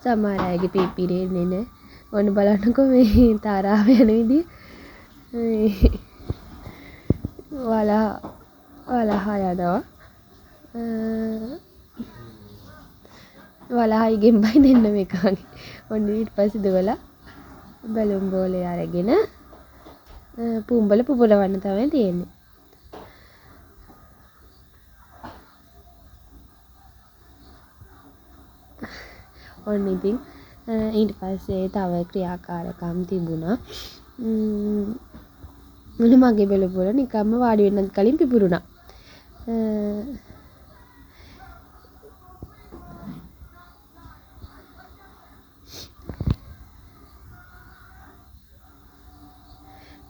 සමහර අයගේ පිපිරෙන්නේ නැහැ. ඔන්න බලන්නකෝ මේ තාරාව යන විදිය. වලහා යනවා. වලහායි ගෙම්බයි දෙන්න මේකාගේ. ඔන්න ඊට පස්සේ දුවලා බැලුම් බෝලේ අරගෙන පුඹල පුපුරවන්න තමයි තියෙන්නේ. ඔන්න ඉතින් ඊට පස්සේ තව ක්‍රියාකාරකම් තිබුණා. මොන මගේ බැලුම් බෝල නිකම්ම වාඩි වෙන්නත් කලින් පිපුරුණා.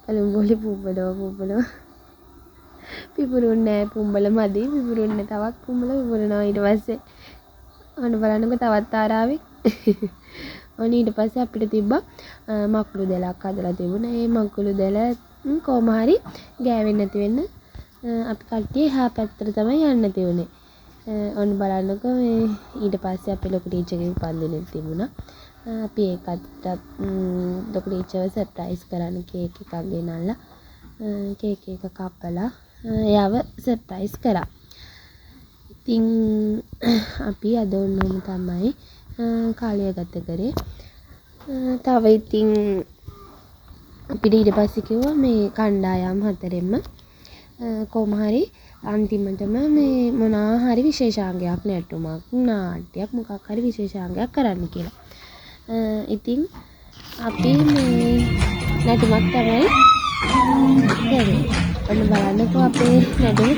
බැලුම් බෝලේ පුඹලව පිපුරුන්නේ නැහැ. පුඹල මදි පිපුරුන්නේ තවත් පුඹල පිපුරනවා. ඊට පස්සේ ඔන්න බලන්නකෝ තවත් තාරාවේ. ඔන්න ඊට පස්සේ අපිට තිබ්බා මකුළු දැලක් හදලා තිබුණා. ඒ මකුළු දැල කොහොම හරි ගෑවෙන්නේ නැති වෙන්න අපි කට්ටිය එහා පැත්තට තමයි යන්න තියුනේ. ඔන්න බලන්නකෝ මේ ඊට පස්සේ අපේ ලොකු ටීචර්ගේ උපන්දිනෙත් තිබුණා. අපි ඒකත් ලොකු ටීචර්ව සර්ප්‍රයිස් කරන්න කේක් එකක් ගෙනල්ලා කේක් එක කපලා එයාව සර්ප්‍රයිස් කරා. ඉතින් අපි අද ඔන්නෝම තමයි කාලය ගත කරේ. තව ඉතින් අපිට ඊට පස්සේ කිව්වා මේ කණ්ඩායම් හතරෙන්ම කොහොම හරි අන්තිමටම මේ මොනවා හරි විශේෂාංගයක් නැටුමක් නාට්‍යයක් මොකක් හරි විශේෂාංගයක් කරන්න කියලා. ඉතින් අපි මේ නැටුමක් තමයි කරේ. ඔන්න බලන්නකෝ අපේ නැටුම.